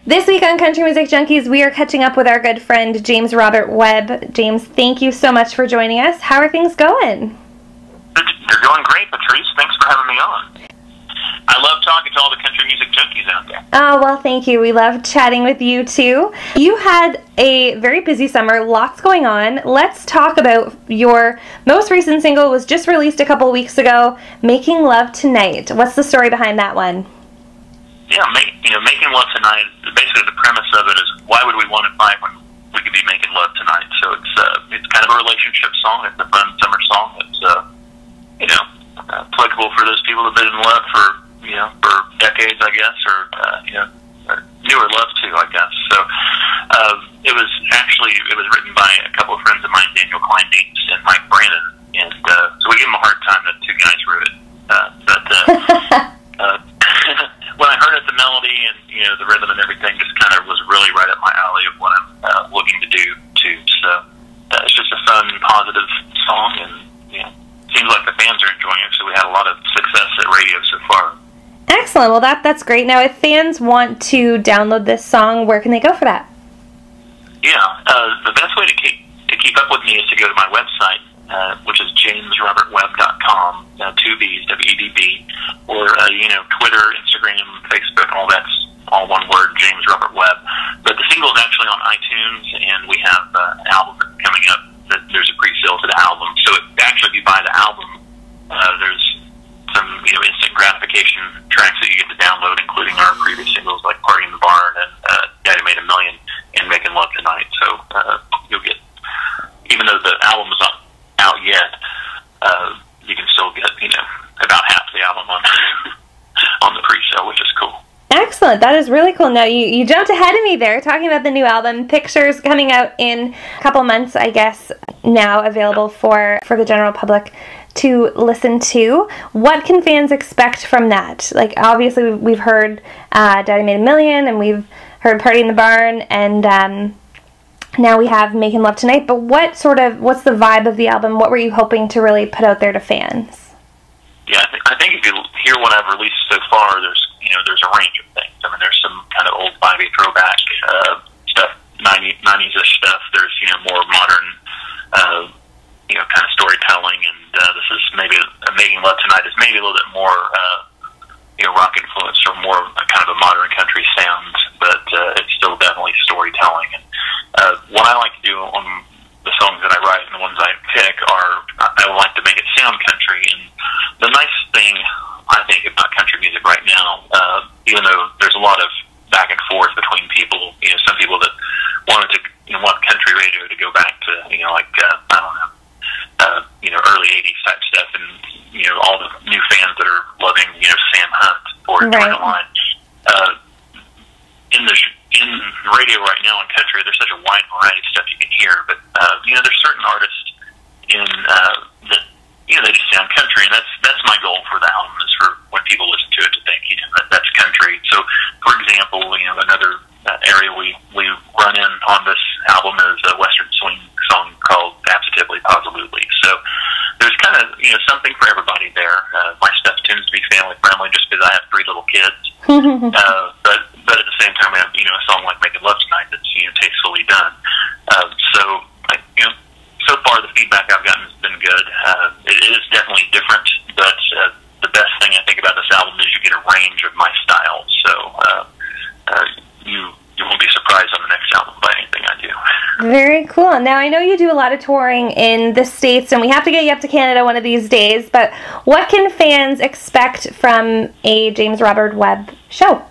This week on Country Music Junkies, we are catching up with our good friend, James Robert Webb. James, thank you so much for joining us. How are things going? They're going great, Patrice. Thanks for having me on. I love talking to all the country music junkies out there. Oh, well, thank you. We love chatting with you, too. You had a very busy summer, lots going on. Let's talk about your most recent single. Was just released a couple weeks ago, Making Love Tonight. What's the story behind that one? Yeah, Making Love Tonight, basically the premise of it is, why would we want to fight when we could be making love tonight? So it's kind of a relationship song. It's a fun summer song. It's, applicable for those people that have been in love for decades, I guess, or newer love too, I guess. So it was written by a couple of friends of mine, Daniel Kleindienst and Mike Brandon, and so we give them a hard time that two guys wrote it. When I heard it, the melody and the rhythm and everything just kind of was really right up my alley of what I'm looking to do too. So it's just a fun, positive song, and seems like the fans are enjoying it. So we had a lot of success at radio so far. Excellent. Well, that's great. Now, if fans want to download this song, where can they go for that? Yeah, the best way to keep up with me is to go to my website, which is jamesrobertwebb.com, 2 B's, W-E-B-B, or Twitter, Instagram, Facebook, all that's all one word, James Robert Webb. But the single is actually on iTunes, and we have an album coming up. There's a pre-sale to the album. So if you buy the album, there's some instant gratification tracks that you get to download, including our previous singles like Party in the Barn and Daddy Made a Million and Making Love Tonight. So you'll get, even though the album is not out yet, you can still get about half the album on the pre-sale, which is cool. Excellent. That is really cool. Now, you jumped ahead of me there, talking about the new album. Pictures coming out in a couple months, I guess, now available for the general public to listen to. What can fans expect from that? Like, obviously, we've heard Daddy Made a Million, and we've heard Party in the Barn, and now we have Making Love Tonight. But what's the vibe of the album? What were you hoping to really put out there to fans? Yeah, I think if you hear what I've released so far, there's a range of things. I mean, there's some kind of old Bobby throwback stuff, 90s-ish stuff. There's more modern, kind of storytelling, and this is maybe Making Love Tonight is maybe a little bit more rock influenced or more kind of a modern country sound, but it's still definitely storytelling. And what I like to do on the songs that I write and the ones I pick are, I like to make it sound country. And the nice thing I think about country music right now, even though there's a lot of back and forth between people, some people that wanted to want country radio to go back to early 80s type stuff, and all the new fans that are loving Sam Hunt or Join the Line. In radio right now in country, there's such a wide variety of stuff you can hear, but there's certain artists that they just sound country, and that's my goal for the album, is for when people listen to it to think that's country. So, for example, another area we run in on this album is a Western swing song called Absolutely Positively. So there's kind of something for everybody there. My stuff tends to be family friendly just because I have 3 little kids, but at the same time, I have a song like Making Love Tonight that's tastefully done. So far the feedback I've gotten has been good. It is definitely different, but the best thing I think about this album is you get a range of my styles. So you won't be surprised on the next album by anything I do. Very cool. Now, I know you do a lot of touring in the States, and we have to get you up to Canada one of these days, but what can fans expect from a James Robert Webb show?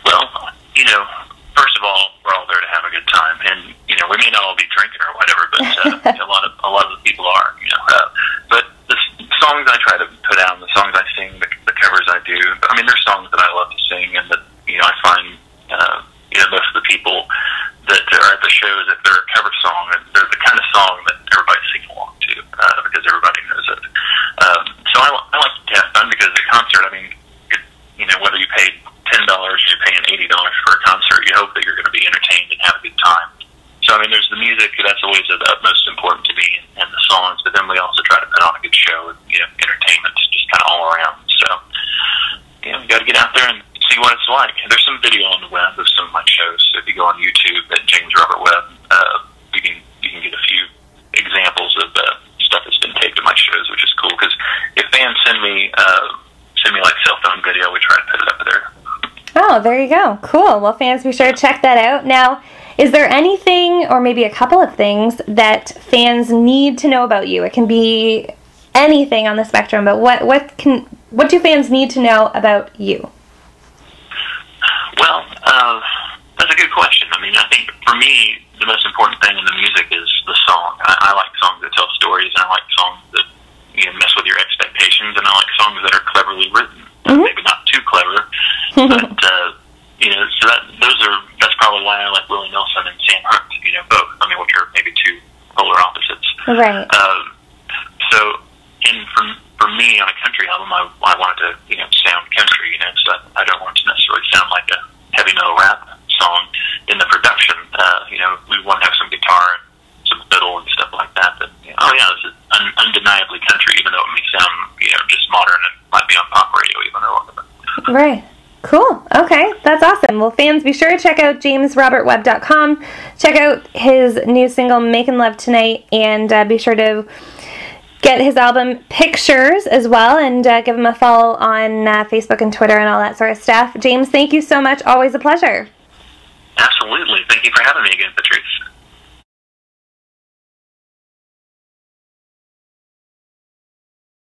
Well, first of all, we're all there to have a good time, and we may not all be drinking or whatever, but a lot of the people are. But the songs I try to put out, and the songs I sing, the covers I do. I mean, there's songs that I love to sing, and that I find most of the people that are at the shows, if they're a cover song, they're the kind of song that everybody's singing along to, because everybody knows it. So I like to have fun, because at a concert, I mean, whether you paid $10 or you're paying $80 for a concert, you hope that you're going to be entertained and have a good time. So, I mean, there's the music, that's always the utmost important to me, and the songs, but then we also try to put on a good show, and, entertainment just kind of all around. So, you got to get out there and see what it's like. There's some video on the you go on YouTube at James Robert Webb, you can get a few examples of stuff that's been taped at my shows, which is cool. Because if fans send me like cell phone video, we try to put it up there. Oh, there you go. Cool. Well, fans, be sure to check that out. Now, is there anything, or maybe a couple of things, that fans need to know about you? It can be anything on the spectrum, but what do fans need to know about you? Well, that's a good question. I mean, I think for me, the most important thing in the music is the song. I like songs that tell stories, and I like songs that mess with your expectations, and I like songs that are cleverly written. Mm-hmm. Maybe not too clever, but so that's probably why I like Willie Nelson and Sam Hunt. Both. I mean, which are maybe two polar opposites. Right. And for me, on a country album, I wanted to sound country. So I don't want it to necessarily sound like a heavy metal rap song. In the production, we want to have some guitar and some fiddle and stuff like that. But this is undeniably country, even though it may sound just modern and might be on pop radio even or whatever. Right. Cool. Okay, that's awesome. Well, fans, be sure to check out jamesrobertwebb.com. Check out his new single, Making Love Tonight, and be sure to get his album Pictures as well, and give him a follow on Facebook and Twitter and all that sort of stuff. James, thank you so much. Always a pleasure. Absolutely. Thank you for having me again, Patrice.